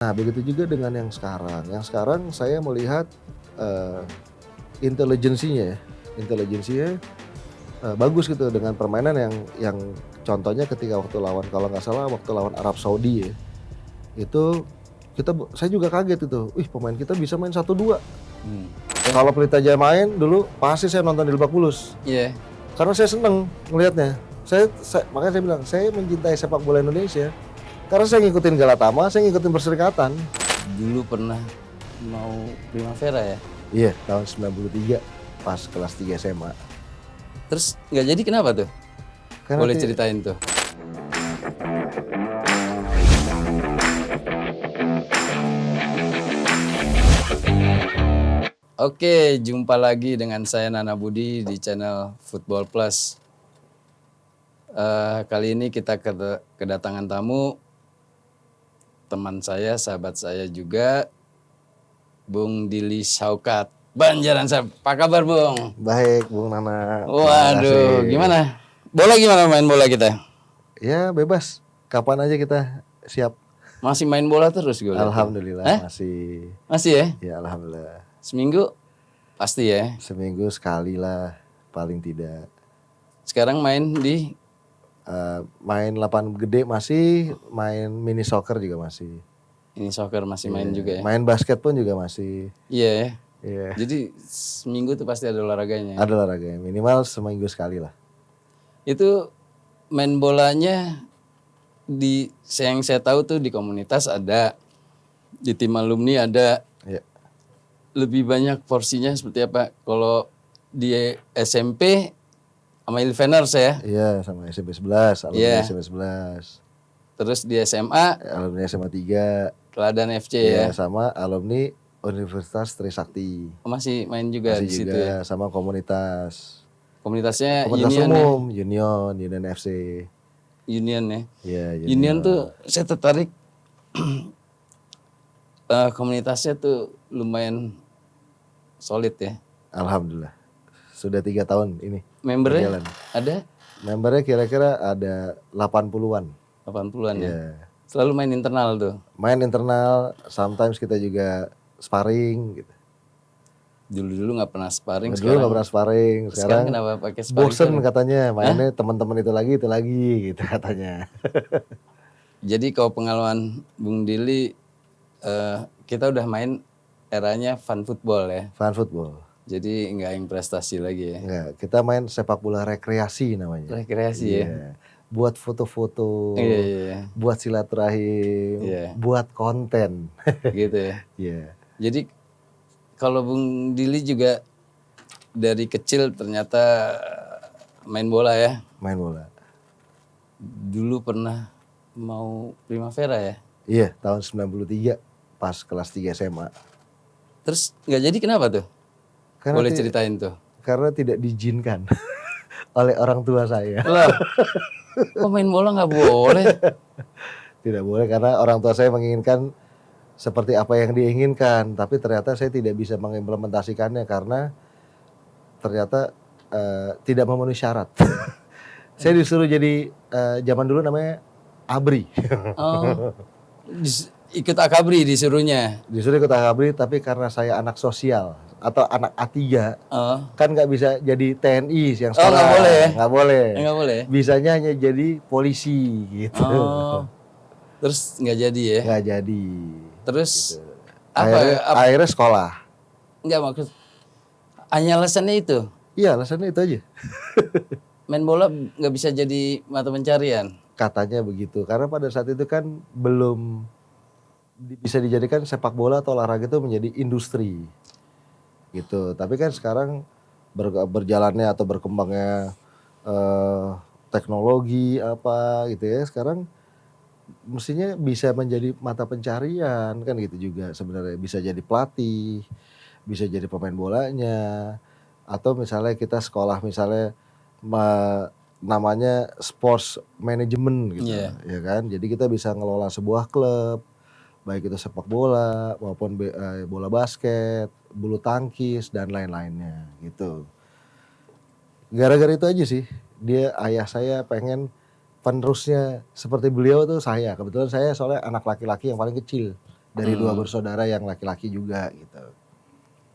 Nah, begitu juga dengan yang sekarang. Yang sekarang saya melihat, eee, intelijensinya ya, intelijensinya, bagus gitu dengan permainan yang contohnya ketika waktu lawan kalau nggak salah waktu lawan Arab Saudi ya, itu saya juga kaget itu, "Wih, pemain kita bisa main 1-2." Ya, Kalau Pelita Jaya main dulu pasti saya nonton di Lebak Bulus, iya. karena saya seneng ngelihatnya. Makanya saya bilang, saya mencintai sepak bola Indonesia, karena saya ngikutin Galatama, saya ngikutin Perserikatan. Dulu pernah mau Primavera ya? Iya, tahun 93 pas kelas 3 SMA. Terus nggak jadi kenapa tuh? Karena Boleh ceritain tuh. Oke, jumpa lagi dengan saya Nana Budi di channel Football Plus. Kali ini kita kedatangan tamu, teman saya, sahabat saya juga, Bung Dili Syaukat. Banjaran saya, apa kabar Bung? baik, Bung Nana, terima kasih. Waduh, gimana? Bola gimana main bola kita? Ya bebas, kapan aja kita siap. Masih main bola terus gue lihat. Alhamdulillah masih. Masih ya? Ya alhamdulillah. Seminggu pasti ya. Seminggu sekali lah, paling tidak. Sekarang main di Main lapangan gede masih, main mini soccer juga masih. ini soccer masih main juga ya. Main basket pun juga masih. Iya ya. Iya. Jadi seminggu tuh pasti ada olahraganya. Ada olahraganya, minimal seminggu sekali lah. Itu main bolanya yang saya tahu tuh di komunitas ada, di tim alumni ada. Iya. Lebih banyak porsinya seperti apa? Kalau di SMP sama Ilveners ya. Iya, sama SMP 11, alumni Iya. SMP 11. Terus di SMA Alumni SMA 3. Teladan FC Ya, ya. sama alumni Universitas Trisakti. Masih main juga Masih di situ juga ya. sama komunitas. Komunitasnya Komunitas Union ya. umum, Union FC. Union ya. Iya, Union tuh saya tertarik komunitasnya tuh lumayan solid ya. Alhamdulillah. Sudah 3 tahun ini. Membernya berjalan. ada Membernya kira-kira ada 80-an. 80-an ya. Iya. Selalu main internal tuh. Main internal, sometimes kita juga sparring gitu. Dulu nggak pernah sparring. Dulu nggak pernah sparring, sekarang sekarang kenapa pakai sparring? bosen katanya mainnya teman-teman itu lagi gitu katanya. Jadi kalau pengalaman Bung Dili, kita udah main eranya fun football ya. Fun football. Jadi nggak yang prestasi lagi ya. Enggak, kita main sepak bola rekreasi namanya. Rekreasi ya. Buat foto-foto, Iya. buat silaturahim, Iya. buat konten. Gitu ya. Iya. Jadi kalau Bung Dili juga dari kecil ternyata main bola ya. Main bola. Dulu pernah mau Primavera ya. Iya, tahun 93 pas kelas 3 SMA. Terus nggak jadi kenapa tuh? Karena Boleh ceritain tuh. Karena tidak diizinkan oleh orang tua saya. Lah, kok main bola nggak boleh? Tidak boleh karena orang tua saya menginginkan seperti apa yang diinginkan, tapi ternyata saya tidak bisa mengimplementasikannya karena ternyata tidak memenuhi syarat. Saya disuruh jadi zaman dulu namanya ABRI. Oh, ikut akabri disuruhnya. Disuruh ikut ABRI tapi karena saya anak sosial atau anak A3 Oh, kan nggak bisa jadi TNI yang Oh, sekarang. nggak boleh ya? Nggak boleh. nggak boleh. Bisanya hanya jadi polisi gitu. Oh, terus nggak jadi ya? Nggak jadi. Terus Akhirnya sekolah. Nggak maksud. Hanya alasannya itu. Iya, alasannya itu aja. Main bola nggak bisa jadi mata pencarian. Katanya begitu. Karena pada saat itu kan belum bisa dijadikan sepak bola atau olahraga itu menjadi industri. Gitu. Tapi kan sekarang berjalannya atau berkembangnya teknologi apa gitu ya. Sekarang mestinya bisa menjadi mata pencarian kan gitu juga sebenarnya. Bisa jadi pelatih, bisa jadi pemain bolanya, atau misalnya kita sekolah misalnya namanya sports management gitu. Iya. Ya kan. Jadi kita bisa ngelola sebuah klub, baik itu sepak bola maupun bola basket, bulu tangkis dan lain-lainnya gitu. Gara-gara itu aja sih, ayah saya pengen penerusnya seperti beliau tuh saya. Kebetulan saya soalnya anak laki-laki yang paling kecil dari dua bersaudara yang laki-laki juga gitu.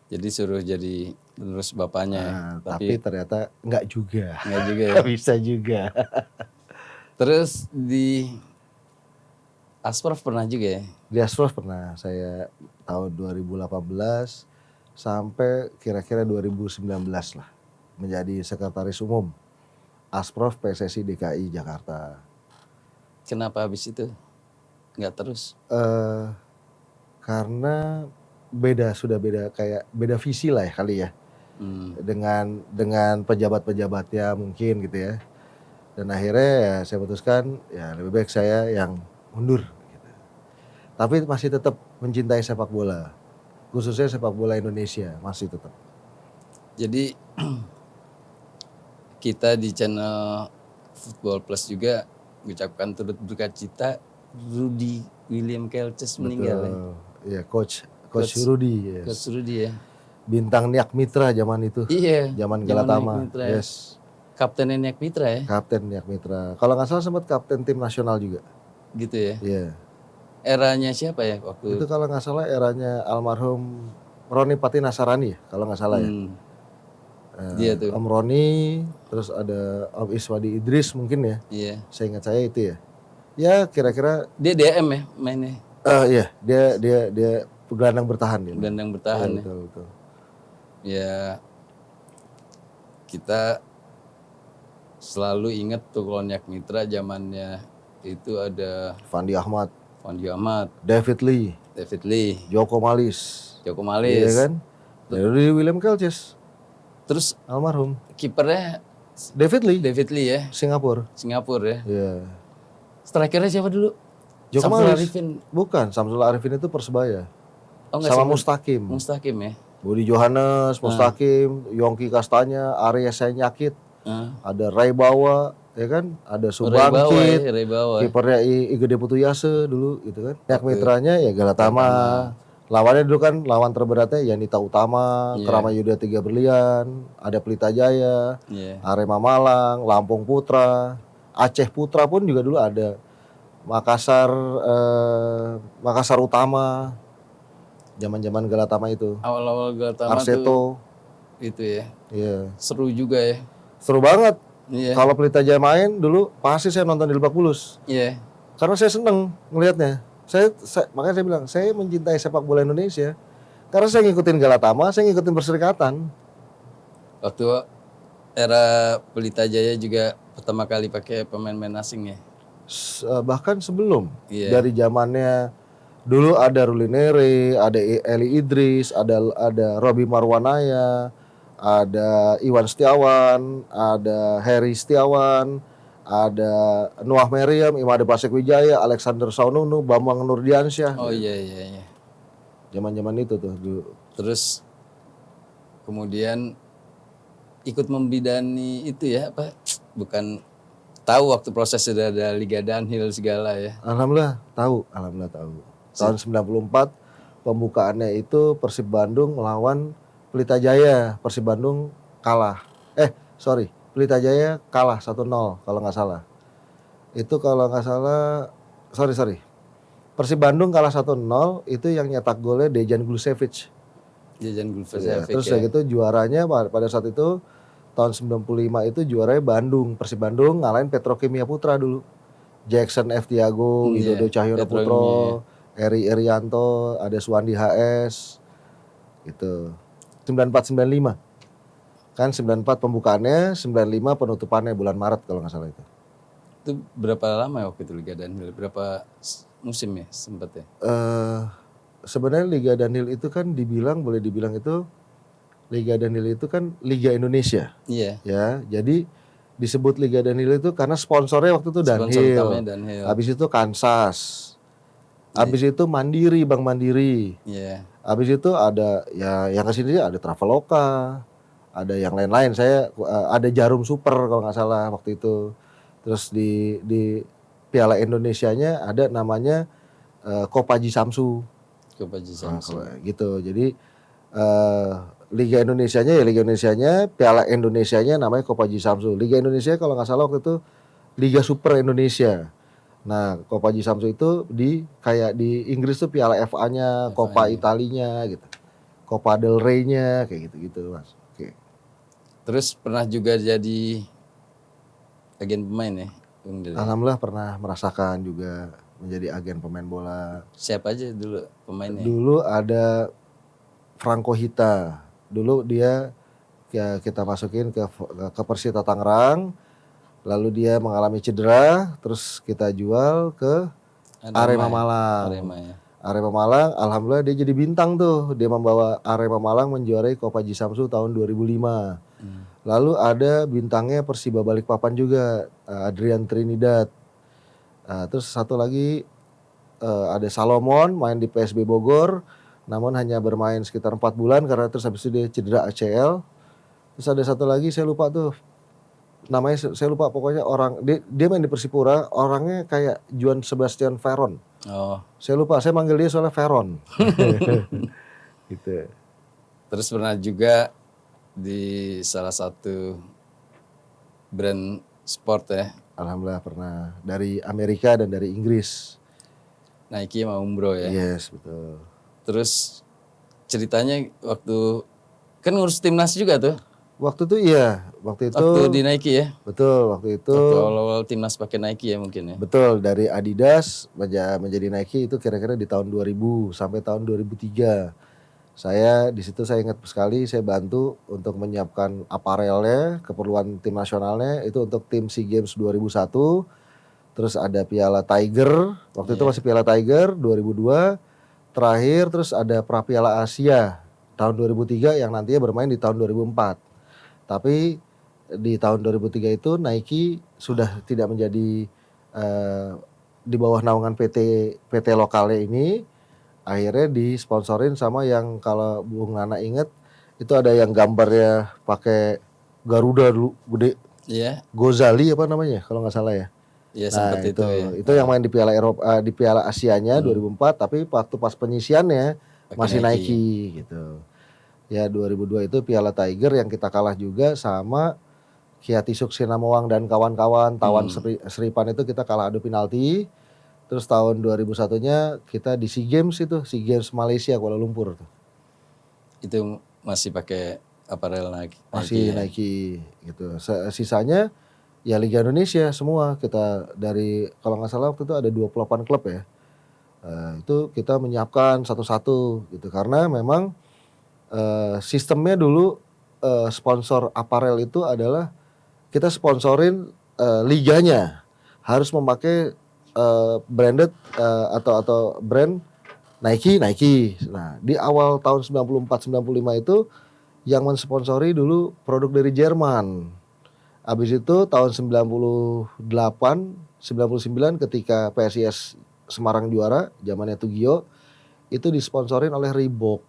Jadi suruh jadi penerus bapaknya ya. Nah, tapi ternyata enggak juga. Enggak juga ya. Bisa juga. Terus di Asprof pernah juga ya? Di Asprof pernah saya tahun 2018 sampai kira-kira 2019 lah menjadi sekretaris umum Asprof PSSI DKI Jakarta. Kenapa habis itu nggak terus? Karena sudah beda kayak beda visi lah ya kali ya. Dengan pejabat-pejabatnya mungkin gitu ya. Dan akhirnya ya saya putuskan ya lebih baik saya yang mundur gitu. Tapi masih tetap mencintai sepak bola. Khususnya sepak bola Indonesia masih tetap. Jadi kita di channel Football Plus juga mengucapkan turut berduka cita Rudy William Kelces meninggal ya. Iya, Coach Rudy, yes. Coach Rudy ya. Bintang Niak Mitra zaman itu. Iya. Zaman Galatama. Mitra, yes. Kapten Niak Mitra ya. Kapten Niak Mitra. Kalau nggak salah sempat kapten tim nasional juga. Gitu ya. Iya. Eranya siapa ya waktu itu? Kalau nggak salah eranya almarhum Roni Pati Nasarani ya, kalau nggak salah ya. Dia tuh. Om Roni, terus ada Om Iswadi Idris mungkin ya. Iya. Saya ingat saya itu ya. Ya kira-kira dia DM ya mainnya. Iya, dia gelandang bertahan dia. Gelandang bertahan ya. Betul. Ya kita selalu ingat tuh kalau Niak Mitra zamannya itu ada Fandi Ahmad, David Lee, Joko Malis, iya kan? Dari William Kelces. Terus almarhum kipernya David Lee ya. Singapura ya. Iya. Strikernya siapa dulu? Joko Samsul Malis. Arifin. Bukan, Samsul Arifin itu Persebaya. Sama Mustaqim ya. Budi Johannes, Mustaqim, Yongki Kastanya, Arya Senyakit, ada Ray Bawa, ya kan? Ada Subangkit, kipernya Igede Putuyase dulu gitu kan. Niak Mitranya ya Galatama. Lawannya dulu kan lawan terberatnya Yanita Utama, Krama Yuda 3 Berlian, ada Pelita Jaya, Arema Malang, Lampung Putra, Aceh Putra pun juga dulu ada. Makassar Utama. Zaman-zaman Galatama itu. Awal-awal Galatama Arseto tuh itu ya. Iya. Seru juga ya. Seru banget. Iya. Kalau Pelita Jaya main dulu pasti saya nonton di Lebak Bulus. Iya. Karena saya seneng ngelihatnya. Makanya saya bilang saya mencintai sepak bola Indonesia. Karena saya ngikutin Galatama, saya ngikutin Perserikatan. Waktu era Pelita Jaya juga pertama kali pakai pemain-pemain asing ya. Bahkan sebelum dari zamannya dulu ada Ruli Nere, ada Eli Idris, ada Robi Marwanaya, ada Iwan Setiawan, ada Heri Setiawan, ada Nuah Meriam, Imade Pasek Wijaya, Alexander Saununu, Bambang Nurdiansyah. Oh iya. Zaman-zaman itu tuh dulu. Terus kemudian ikut membidani itu ya apa? Bukan tahu waktu proses sudah ada Liga Downhill segala ya. Alhamdulillah tahu. Tahun 94 pembukaannya itu Persib Bandung melawan Pelita Jaya. Persib Bandung kalah. Pelita Jaya kalah 1-0 kalau nggak salah. Itu kalau nggak salah, sorry. Persib Bandung kalah 1-0 itu yang nyetak golnya Dejan Glusevic. Ya, terus gitu juaranya pada saat itu tahun 95 itu juaranya Bandung. Persib Bandung ngalahin Petrokimia Putra dulu. Jackson F. Tiago, Widodo Cahyono Putro, Eri Erianto, ada Suwandi HS. Gitu. 94-95. Kan 94 pembukaannya, 95 penutupannya bulan Maret kalau nggak salah itu. Itu berapa lama ya waktu itu Liga Downhill? Berapa musim ya sempat ya? Sebenarnya Liga Downhill itu kan boleh dibilang itu Liga Downhill itu kan Liga Indonesia. Iya. Ya, jadi disebut Liga Downhill itu karena sponsornya waktu itu Downhill. Habis itu Kansas. Habis itu Mandiri, Bank Mandiri. Iya. Habis itu ada ya yang kesini ada Traveloka, ada yang lain-lain. Saya ada Jarum Super kalau nggak salah waktu itu. Terus di Piala Indonesianya ada namanya Kopaji Samsu. Gitu. Jadi Liga Indonesianya, Piala Indonesianya namanya Kopaji Samsu. Liga Indonesia kalau nggak salah waktu itu Liga Super Indonesia. Nah, Coppa G Samsu itu kayak di Inggris tuh Piala FA-nya, Coppa FA-nya. Italinya gitu. Coppa del Rey-nya kayak gitu-gitu, Mas. Oke. Terus pernah juga jadi agen pemain ya, Bung Dili? Alhamdulillah pernah merasakan juga menjadi agen pemain bola. Siapa aja dulu pemainnya? Dulu ada Franco Hita. Dulu dia kita masukin ke Persita Tangerang, lalu dia mengalami cedera, terus kita jual ke Arema Malang. Arema ya. Arema Malang, alhamdulillah dia jadi bintang tuh. Dia membawa Arema Malang menjuarai Coppa G Samsu tahun 2005. Lalu ada bintangnya Persiba Balikpapan juga, Adrian Trinidad. Terus satu lagi ada Salomon main di PSB Bogor, namun hanya bermain sekitar 4 bulan karena terus habis itu dia cedera ACL. Terus ada satu lagi saya lupa tuh namanya, saya lupa pokoknya orang dia main di Persipura, orangnya kayak Juan Sebastian Veron. Oh, Saya lupa, saya manggil dia soalnya Veron. Gitu. terus pernah juga di salah satu brand sport ya, Alhamdulillah pernah dari Amerika dan dari Inggris. Nike sama Umbro ya. Yes, betul. Terus ceritanya waktu kan ngurus timnas juga tuh, Waktu itu iya, waktu itu waktu di Nike ya. betul, waktu itu Waktu awal-awal timnas pakai Nike ya mungkin ya. betul dari Adidas menjadi Nike itu kira-kira di tahun 2000 sampai tahun 2003. Saya di situ saya ingat sekali saya bantu untuk menyiapkan aparelnya, keperluan tim nasionalnya itu untuk tim SEA Games 2001. Terus ada Piala Tiger, waktu itu masih Piala Tiger 2002. Terakhir terus ada Pra Piala Asia tahun 2003 yang nantinya bermain di tahun 2004. Tapi di tahun 2003 itu Nike sudah tidak menjadi di bawah naungan PT lokalnya ini. Akhirnya disponsorin sama yang kalau Bung Nana inget itu ada yang gambarnya pakai Garuda dulu gede, Iya, Gozali apa namanya kalau nggak salah ya. iya Nah sempat itu ya. itu yang main di Piala Eropa, di Piala Asianya 2004, tapi waktu pas penyisiannya Pakai masih Nike. Nike gitu. Ya 2002 itu Piala Tiger yang kita kalah juga sama Kiati Suksina Moang dan kawan-kawan. Tawan Seripan itu kita kalah adu penalti. Terus tahun 2001-nya kita di SEA Games itu, SEA Games Malaysia Kuala Lumpur tuh. Itu masih pakai apparel Nike. Masih ya. Nike gitu. Sisanya ya Liga Indonesia semua kita dari kalau nggak salah waktu itu ada 28 klub ya. Itu kita menyiapkan satu-satu gitu karena memang sistemnya dulu sponsor aparel itu adalah kita sponsorin liganya harus memakai branded atau brand Nike. Nah, di awal tahun 94-95 itu yang mensponsori dulu produk dari Jerman. Habis itu tahun 98, 99 ketika PSIS Semarang juara, zamannya Tugio, itu disponsorin oleh Reebok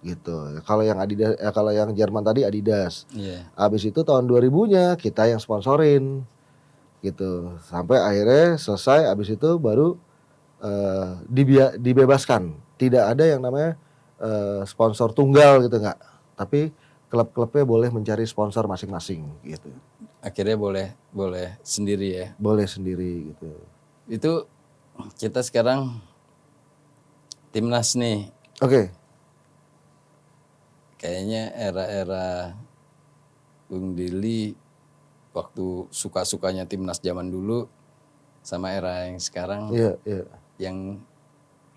gitu. Kalau yang Adidas, kalau yang Jerman tadi Adidas. Iya. Habis itu tahun 2000-nya kita yang sponsorin gitu. Sampai akhirnya selesai, habis itu baru dibebaskan. Tidak ada yang namanya sponsor tunggal gitu enggak. Tapi klub-klubnya boleh mencari sponsor masing-masing gitu. Akhirnya boleh sendiri ya. Boleh sendiri gitu. Itu kita sekarang timnas nih. Oke. Kayaknya era-era Bung Dili waktu suka-sukanya timnas zaman dulu sama era yang sekarang Iya, iya. yang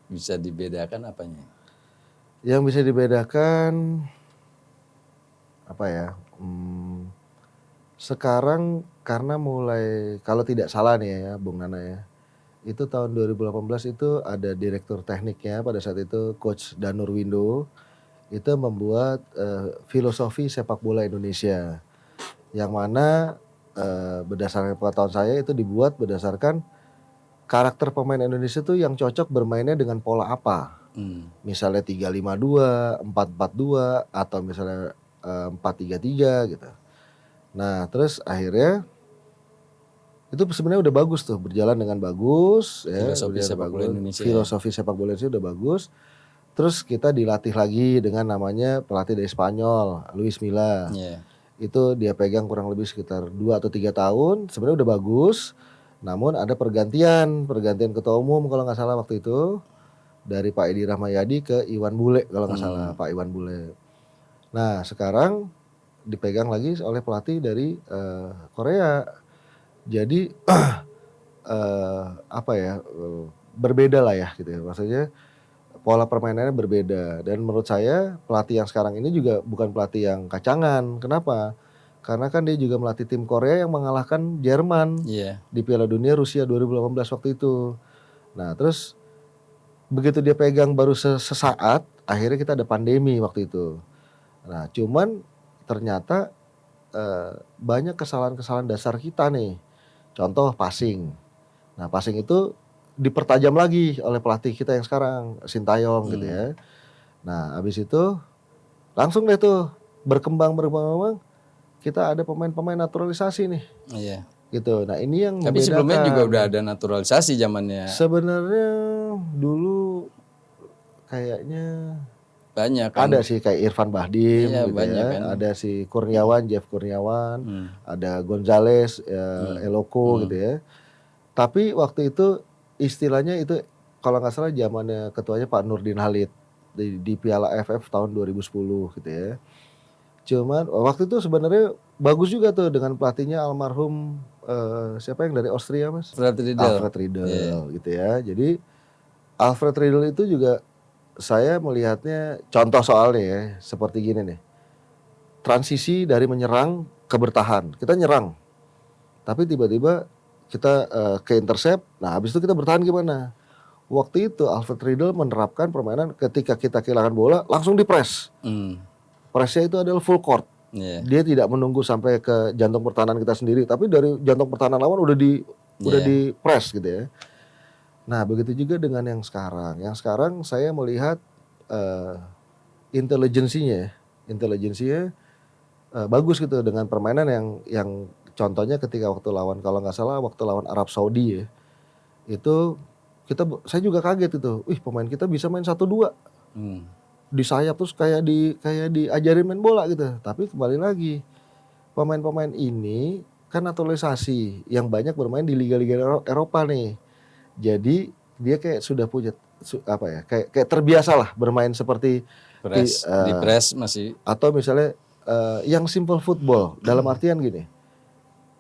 bisa dibedakan apanya? Yang bisa dibedakan apa ya? Sekarang karena mulai kalau tidak salah nih ya Bung Nana ya. Itu tahun 2018 itu ada direktur tekniknya pada saat itu Coach Danur Windo itu membuat filosofi sepak bola Indonesia. Yang mana berdasarkan pengetahuan saya itu dibuat berdasarkan karakter pemain Indonesia tuh yang cocok bermainnya dengan pola apa. Misalnya 3-5-2, 4-4-2 atau misalnya 4-3-3 gitu. Nah, terus akhirnya itu sebenarnya udah bagus tuh, berjalan dengan bagus ya, Filosofi sepak bola Indonesia. Filosofi sepak bola Indonesia udah bagus. Terus kita dilatih lagi dengan namanya pelatih dari Spanyol, Luis Milla. Yeah. Itu dia pegang kurang lebih sekitar 2 atau 3 tahun, sebenarnya udah bagus. Namun ada pergantian ketua umum kalau nggak salah waktu itu dari Pak Edi Rahmayadi ke Iwan Bule kalau nggak salah, Pak Iwan Bule. Nah sekarang dipegang lagi oleh pelatih dari Korea. Jadi apa ya, berbeda lah ya gitu ya. Maksudnya pola permainannya berbeda dan menurut saya pelatih yang sekarang ini juga bukan pelatih yang kacangan. Kenapa? Karena kan dia juga melatih tim Korea yang mengalahkan Jerman Iya. di Piala Dunia Rusia 2018 waktu itu. Nah, terus begitu dia pegang baru sesaat, akhirnya kita ada pandemi waktu itu. Nah, cuman ternyata banyak kesalahan-kesalahan dasar kita nih. Contoh passing. Nah, passing itu dipertajam lagi oleh pelatih kita yang sekarang, Sintayong gitu ya. Nah, habis itu langsung deh tuh berkembang, kita ada pemain-pemain naturalisasi nih Iya. gitu. Nah, ini yang Tapi sebelumnya juga membedakan. udah ada naturalisasi zamannya. Sebenarnya dulu kayaknya Banyak kan. ada sih kayak Irfan Bahdim Iya, gitu banyak ya. kan. Ada si Kurniawan, Jeff Kurniawan, ada Gonzales, Eloko gitu ya. Tapi waktu itu istilahnya itu kalau nggak salah zamannya ketuanya Pak Nurdin Halid di Piala AFF tahun 2010 gitu ya. Cuman waktu itu sebenarnya bagus juga tuh dengan pelatihnya almarhum siapa yang dari Austria Mas? Fred Riedel. Alfred Riedel gitu ya. Jadi Alfred Riedel itu juga saya melihatnya contoh soalnya ya seperti gini nih. Transisi dari menyerang ke bertahan. Kita nyerang. Tapi tiba-tiba kita ke intercept. Nah, habis itu kita bertahan gimana? Waktu itu Alfred Riedel menerapkan permainan ketika kita kehilangan bola langsung di-press. Pressnya itu adalah full court. Iya. Dia tidak menunggu sampai ke jantung pertahanan kita sendiri, tapi dari jantung pertahanan lawan udah di press gitu ya. Nah, begitu juga dengan yang sekarang. Yang sekarang saya melihat intelijensinya bagus gitu dengan permainan yang contohnya ketika waktu lawan kalau nggak salah waktu lawan Arab Saudi ya. Itu saya juga kaget itu. Pemain kita bisa main 1-2. Di sayap terus kayak diajarin main bola gitu. Tapi kembali lagi pemain-pemain ini kan naturalisasi yang banyak bermain di liga-liga Eropa nih. Jadi dia kayak sudah punya kayak terbiasa lah bermain seperti di press masih atau misalnya yang simple football dalam artian gini.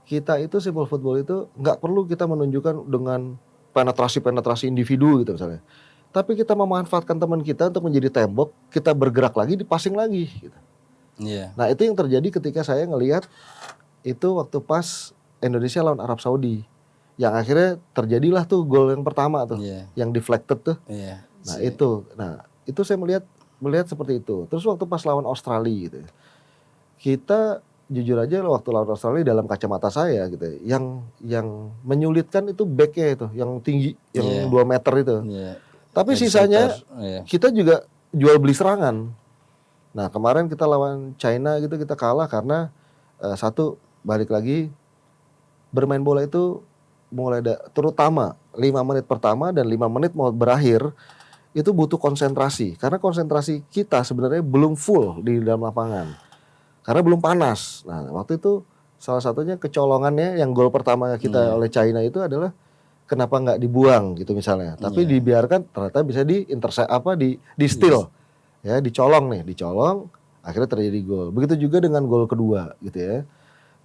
Kita itu simple football itu nggak perlu kita menunjukkan dengan penetrasi individu gitu misalnya. Tapi kita memanfaatkan teman kita untuk menjadi tembok, kita bergerak lagi, di-passing lagi gitu. Iya. Nah, itu yang terjadi ketika saya ngelihat itu waktu pas Indonesia lawan Arab Saudi. Yang akhirnya terjadilah tuh gol yang pertama tuh, yang deflected tuh. Iya. Nah, itu saya melihat seperti itu. Terus waktu pas lawan Australia gitu. Kita jujur aja waktu lawan Australia dalam kacamata saya gitu. Yang menyulitkan itu backnya itu, yang tinggi, yang 2 meter itu. Tapi sisanya kita juga jual beli serangan. Nah, kemarin kita lawan China gitu kita kalah karena satu balik lagi bermain bola itu mulai terutama 5 menit pertama dan 5 menit mau berakhir itu butuh konsentrasi. Karena konsentrasi kita sebenarnya belum full di dalam lapangan. Karena belum panas. Nah, waktu itu salah satunya kecolongannya yang gol pertama kita oleh China itu adalah kenapa nggak dibuang gitu misalnya, tapi dibiarkan ternyata bisa di steal, ya dicolong, akhirnya terjadi gol. Begitu juga dengan gol kedua gitu ya.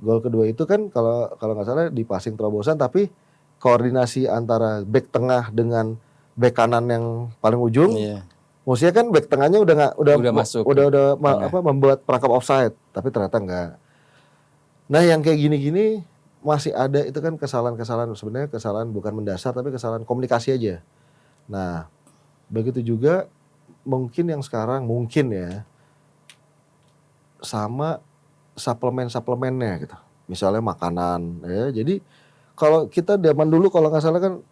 Gol kedua itu kan kalau nggak salah di passing terobosan, tapi koordinasi antara back tengah dengan back kanan yang paling ujung, maksudnya kan back tengahnya udah masuk, membuat perangkap offside, tapi ternyata nggak. Nah, yang kayak gini-gini masih ada itu kan kesalahan-kesalahan, sebenarnya kesalahan bukan mendasar tapi kesalahan komunikasi aja. Nah, begitu juga mungkin yang sekarang ya sama suplemennya gitu. Misalnya makanan ya. Jadi kalau kita zaman dulu kalau nggak salah kan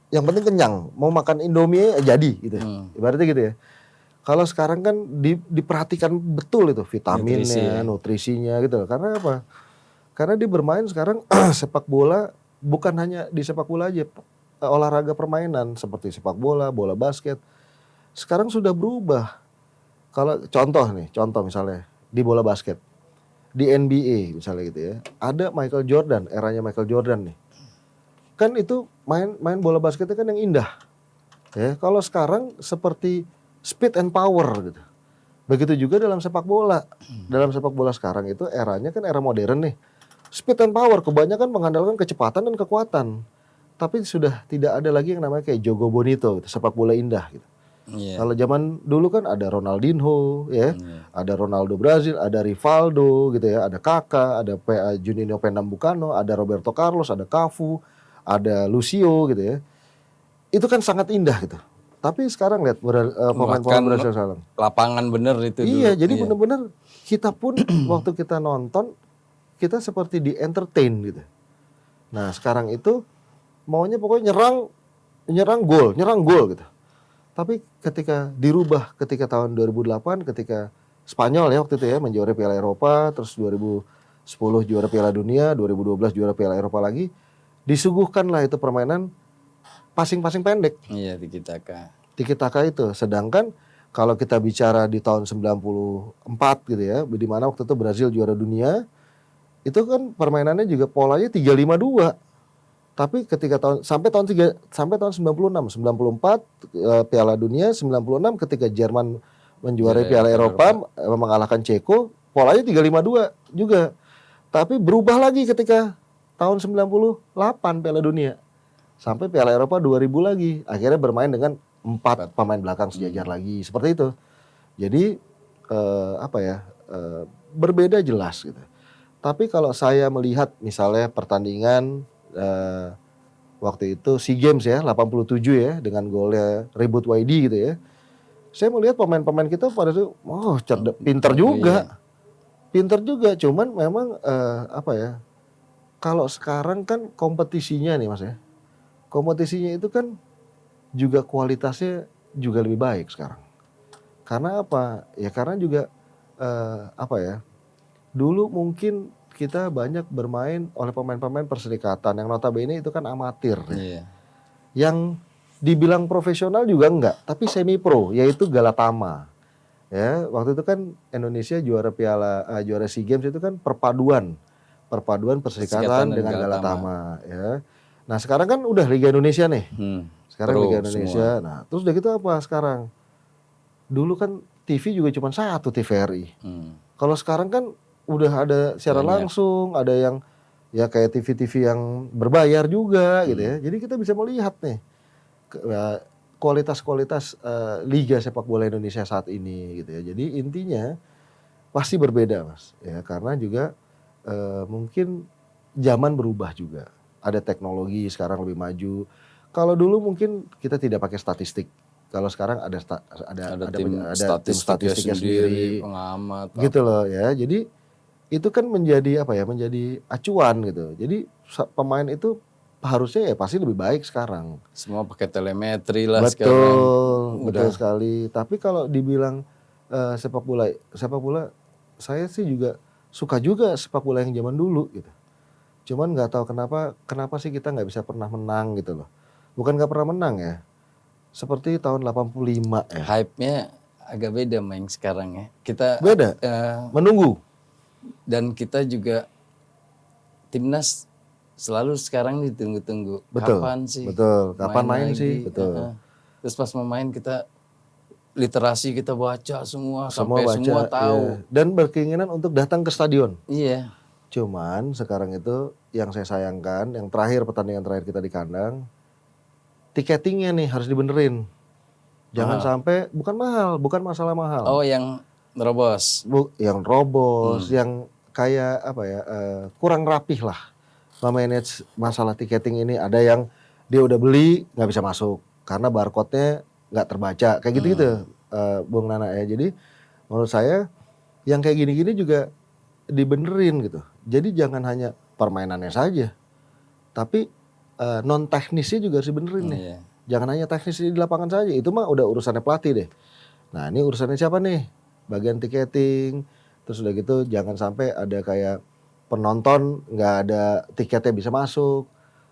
yang penting kenyang, mau makan Indomie jadi gitu. Ibaratnya gitu ya. Kalau sekarang kan diperhatikan betul itu vitaminnya, nutrisinya gitu. Karena apa? Karena dia bermain sekarang sepak bola bukan hanya di sepak bola aja, olahraga permainan seperti sepak bola, bola basket. Sekarang sudah berubah. Kalau contoh misalnya di bola basket, di NBA misalnya gitu ya, ada Michael Jordan, eranya Michael Jordan nih. kan itu main bola basketnya kan yang indah. Ya, kalau sekarang seperti speed and power gitu. Begitu juga dalam sepak bola. Dalam sepak bola sekarang itu eranya kan era modern nih. Speed and power kebanyakan mengandalkan kecepatan dan kekuatan. Tapi sudah tidak ada lagi yang namanya kayak Jogo Bonito gitu, sepak bola indah gitu. Iya. Kalau zaman dulu kan ada Ronaldinho ya, Iya. ada Ronaldo Brazil, ada Rivaldo gitu ya, ada Kaká, ada Juninho Pernambucano, ada Roberto Carlos, ada Cafu, ada Lucio gitu ya. Itu kan sangat indah gitu. Tapi sekarang lihat pemain-pemain Bahkan Brasil sekarang. lapangan bener itu dulu. Iya, jadi benar-benar kita pun waktu kita nonton kita seperti di entertain gitu. Nah, sekarang itu maunya pokoknya nyerang gol gitu. Tapi ketika dirubah ketika tahun 2008 ketika Spanyol ya waktu itu ya menjuarai Piala Eropa, terus 2010 juara Piala Dunia, 2012 juara Piala Eropa lagi, disuguhkanlah itu permainan passing pendek. Iya, tiki-taka. Tiki-taka itu. Sedangkan kalau kita bicara di tahun 94 gitu ya, di mana waktu itu Brazil juara dunia, itu kan permainannya juga polanya 3-5-2. Tapi ketika sampai tahun 96, 94 Piala Dunia, 96 ketika Jerman menjuarai Piala Eropa mengalahkan Ceko, polanya 3-5-2 juga. Tapi berubah lagi ketika tahun 98 Piala Dunia. Sampai Piala Eropa 2000 lagi. Akhirnya bermain dengan 4 pemain belakang sejajar lagi. Seperti itu. Jadi berbeda jelas gitu. Tapi kalau saya melihat misalnya pertandingan waktu itu SEA Games ya 87 ya dengan golnya Ribut Waidi gitu ya. Saya melihat pemain-pemain kita pada itu pinter juga. Pinter juga, cuman memang kalau sekarang kan kompetisinya nih Mas ya. Kompetisinya itu kan juga kualitasnya juga lebih baik sekarang. Karena apa? Ya karena juga dulu mungkin kita banyak bermain oleh pemain-pemain perserikatan yang notabene itu kan amatir. Iya. Yang dibilang profesional juga enggak, tapi semi pro yaitu Galatama. Ya, waktu itu kan Indonesia juara SEA Games itu kan perpaduan perserikatan dengan Galatama ya. Nah, sekarang kan udah Liga Indonesia nih. Sekarang Liga Indonesia. Semua. Nah, terus udah gitu apa sekarang? Dulu kan TV juga cuma satu TVRI. Kalau sekarang kan udah ada secara langsung, ada yang ya kayak TV-TV yang berbayar juga gitu ya. Jadi kita bisa melihat nih kualitas-kualitas liga sepak bola Indonesia saat ini gitu ya. Jadi intinya pasti berbeda Mas ya, karena juga mungkin zaman berubah juga. Ada teknologi sekarang lebih maju. Kalau dulu mungkin kita tidak pakai statistik. Kalau sekarang ada tim statistiknya sendiri, pengamat. Gitu loh ya. Jadi itu kan menjadi menjadi acuan gitu. Jadi pemain itu harusnya ya pasti lebih baik sekarang. Semua pakai telemetri lah sekarang. Betul sekali. Tapi kalau dibilang sepak bola saya sih juga suka juga sepak bola yang zaman dulu gitu. Cuman nggak tahu kenapa sih kita nggak bisa pernah menang gitu loh. Bukan nggak pernah menang ya. Seperti tahun 85 ya. Hype-nya agak beda main sekarang ya. Kita beda. Menunggu. Dan kita juga timnas selalu sekarang ditunggu-tunggu. Betul, kapan sih? Betul. Kapan main sih? Betul. Terus pas mau main kita literasi kita baca sampai baca, semua tahu. Ya. Dan berkeinginan untuk datang ke stadion. Iya. Cuman sekarang itu yang saya sayangkan, yang pertandingan terakhir kita di kandang, tiketingnya nih harus dibenerin. Jangan sampai bukan masalah mahal. Oh, yang robos. Yang robos, yang kayak kurang rapih lah. Memanage masalah tiketing ini. Ada yang dia udah beli nggak bisa masuk karena barcode-nya nggak terbaca kayak gitu-gitu, Bung Nana ya. Jadi menurut saya yang kayak gini-gini juga dibenerin gitu. Jadi jangan hanya permainannya saja, tapi non teknisnya juga harus dibenerin nih. Iya. Jangan hanya teknis di lapangan saja, itu mah udah urusannya pelatih deh. Nah ini urusannya siapa nih? Bagian tiketing. Terus udah gitu jangan sampai ada kayak penonton nggak ada tiketnya bisa masuk.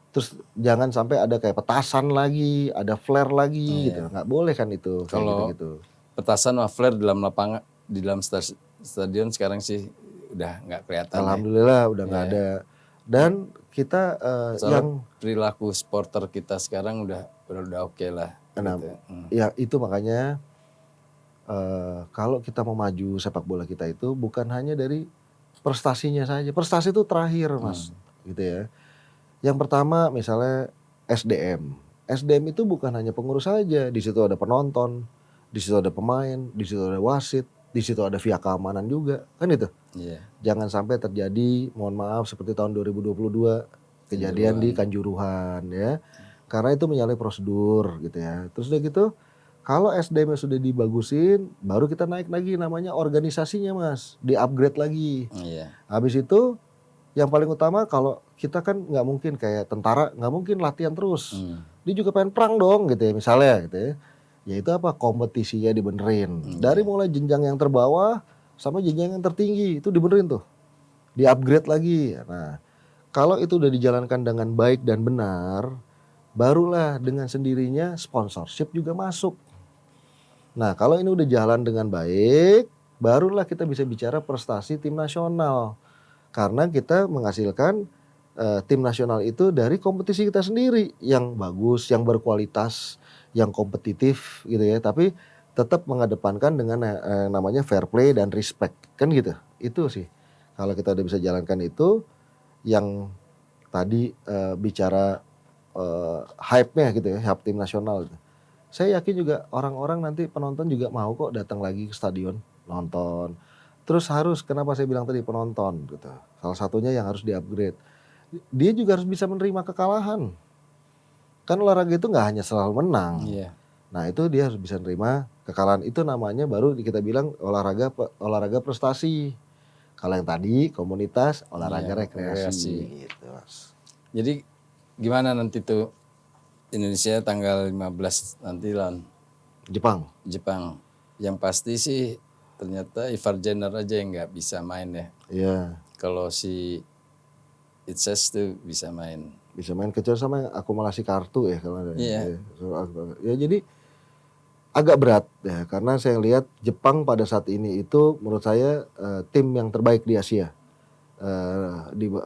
Terus jangan sampai ada kayak petasan lagi, ada flare lagi gitu. Nggak boleh kan itu. Kalau gitu. Petasan sama flare dalam lapangan, di dalam stadion sekarang sih udah nggak kelihatan. Alhamdulillah udah nggak ada. Dan kita Soalnya yang perilaku supporter kita sekarang udah oke lah. nah, Gitu. ya itu makanya kalau kita mau maju sepak bola kita itu bukan hanya dari prestasinya saja. Prestasi itu terakhir, Mas, gitu ya. Yang pertama misalnya SDM. SDM itu bukan hanya pengurus saja, di situ ada penonton, di situ ada pemain, di situ ada wasit, di situ ada via keamanan juga, kan itu. Iya. Jangan sampai terjadi, mohon maaf seperti tahun 2022 kejadian di Kanjuruhan ya. Karena itu menyalahi prosedur gitu ya. Terus udah gitu, kalau SDM sudah dibagusin, baru kita naik lagi namanya organisasinya, Mas, di-upgrade lagi. Iya. Habis itu yang paling utama kalau kita kan nggak mungkin kayak tentara, nggak mungkin latihan terus. Dia juga pengen perang dong gitu ya misalnya gitu ya. Ya itu apa, kompetisinya dibenerin. Dari mulai jenjang yang terbawah sampai jenjang yang tertinggi itu dibenerin tuh. Di-upgrade lagi. Nah, kalau itu udah dijalankan dengan baik dan benar, barulah dengan sendirinya sponsorship juga masuk. Nah, kalau ini udah jalan dengan baik, barulah kita bisa bicara prestasi tim nasional. Karena kita menghasilkan tim nasional itu dari kompetisi kita sendiri yang bagus, yang berkualitas, yang kompetitif gitu ya. Tapi tetap mengedepankan dengan namanya fair play dan respect, kan gitu. Itu sih. Kalau kita udah bisa jalankan itu, yang tadi bicara hype-nya gitu ya, hype tim nasional gitu. Saya yakin juga orang-orang nanti penonton juga mau kok datang lagi ke stadion nonton. Terus harus, kenapa saya bilang tadi penonton gitu. Salah satunya yang harus di-upgrade. Dia juga harus bisa menerima kekalahan. Kan olahraga itu nggak hanya selalu menang. Iya. Nah itu dia harus bisa menerima kekalahan. Itu namanya baru kita bilang olahraga prestasi. Kalau yang tadi komunitas olahraga Iya, rekreasi. Gitu, Mas. Jadi gimana nanti tuh Indonesia tanggal 15 nanti lawan Jepang. Yang pasti sih ternyata Ivar Jenner aja yang nggak bisa main ya. Iya. Kalau si Itses tuh bisa main. Bisa main kecuali sama yang akumulasi kartu ya kalau ada. Iya. Ya jadi agak berat ya karena saya lihat Jepang pada saat ini itu menurut saya tim yang terbaik di Asia.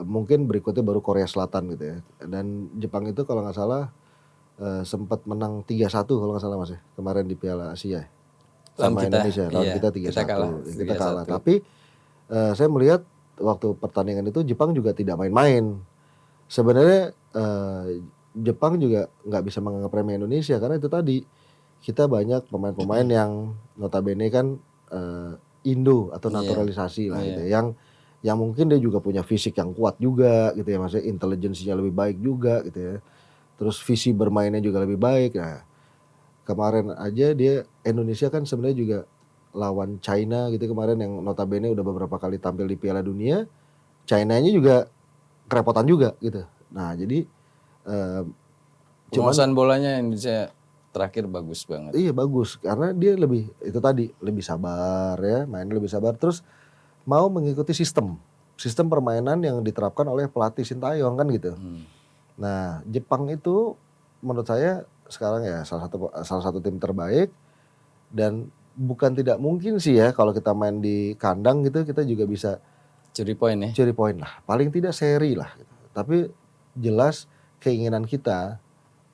Mungkin berikutnya baru Korea Selatan gitu ya. Dan Jepang itu kalau nggak salah sempat menang 3-1 kalau nggak salah, Mas ya, kemarin di Piala Asia sama Indonesia. Lawan kita 3-1. Kita kalah. Tapi saya melihat waktu pertandingan itu Jepang juga tidak main-main. Sebenarnya Jepang juga nggak bisa menganggap remeh Indonesia karena itu tadi kita banyak pemain-pemain yang notabene kan Indo atau naturalisasi lah gitu ya. Yang mungkin dia juga punya fisik yang kuat juga gitu ya, maksudnya intelijensinya lebih baik juga gitu ya. Terus visi bermainnya juga lebih baik. Nah, kemarin aja Indonesia kan sebenarnya juga lawan China gitu kemarin yang notabene udah beberapa kali tampil di Piala Dunia. China-nya juga kerepotan juga gitu. Nah, jadi penguasaan bolanya Indonesia terakhir bagus banget. Iya, bagus karena dia lebih sabar ya, main lebih sabar terus mau mengikuti sistem permainan yang diterapkan oleh pelatih Sintayong kan gitu. Nah, Jepang itu menurut saya sekarang ya salah satu tim terbaik dan bukan tidak mungkin sih ya kalau kita main di kandang gitu kita juga bisa curi poin ya. Curi poin lah, paling tidak seri lah gitu. Tapi jelas keinginan kita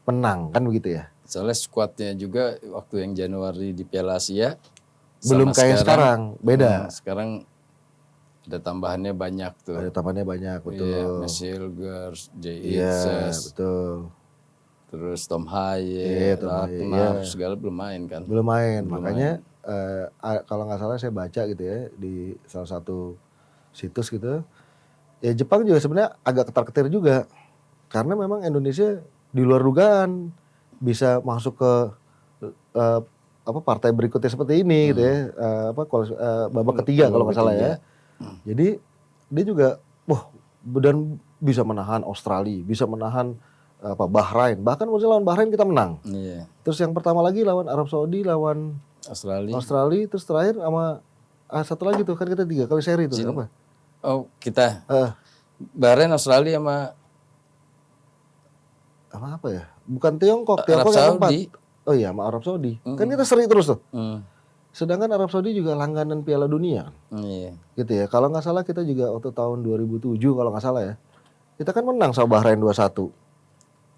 menang kan begitu ya. Soalnya skuadnya juga waktu yang Januari di Piala Asia belum kayak sekarang, beda. Sekarang ada tambahannya banyak tuh. Ada tambahannya banyak, betul. Iya, Mesilgers, Jay Iya, Itzes, betul. terus Tom Haye, Ragnar, segala belum main kan. Belum main, makanya kalau nggak salah saya baca gitu ya di salah satu situs gitu. Ya Jepang juga sebenarnya agak ketar-ketir juga. Karena memang Indonesia di luar dugaan bisa masuk ke partai berikutnya seperti ini gitu ya. Babak ketiga kalau nggak salah ya. Jadi dia juga dan bisa menahan Australia, bisa menahan Bahrain. Bahkan waktu lawan Bahrain kita menang. Iya. Terus yang pertama lagi lawan Arab Saudi, lawan Australia, terus terakhir sama satu lagi tuh kan kita 3 kali seri tuh apa? Oh, kita. Bahrain, Australia sama apa ya? Bukan Tiongkok Arab yang Saudi. 4. Oh iya, sama Arab Saudi. Kan kita seri terus tuh. Sedangkan Arab Saudi juga langganan Piala Dunia kan. Iya. Gitu ya. Kalau nggak salah kita juga waktu tahun 2007 kalau nggak salah ya. Kita kan menang sama Bahrain 2-1.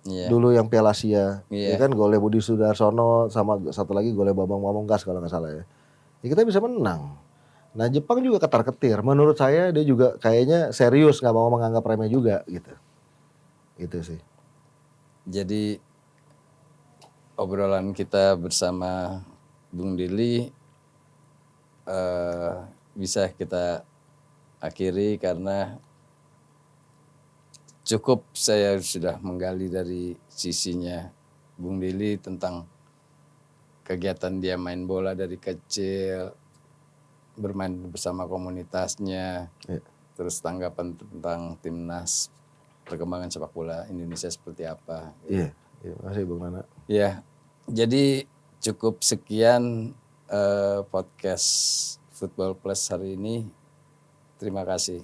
Iya. Dulu yang Piala Asia, Iya. ya kan golnya Budi Sudarsono sama satu lagi golnya Bambang Pamungkas kalau nggak salah ya. Ya kita bisa menang. Nah Jepang juga ketar-ketir. Menurut saya dia juga kayaknya serius, nggak mau menganggap remeh juga gitu. Gitu sih. Jadi obrolan kita bersama Bung Dili bisa kita akhiri karena cukup saya sudah menggali dari sisinya Bung Dili tentang kegiatan dia main bola dari kecil, bermain bersama komunitasnya, terus tanggapan tentang timnas, perkembangan sepak bola Indonesia seperti apa. Iya, terima kasih Bung Nana. Ya, jadi cukup sekian podcast Football Plus hari ini. Terima kasih.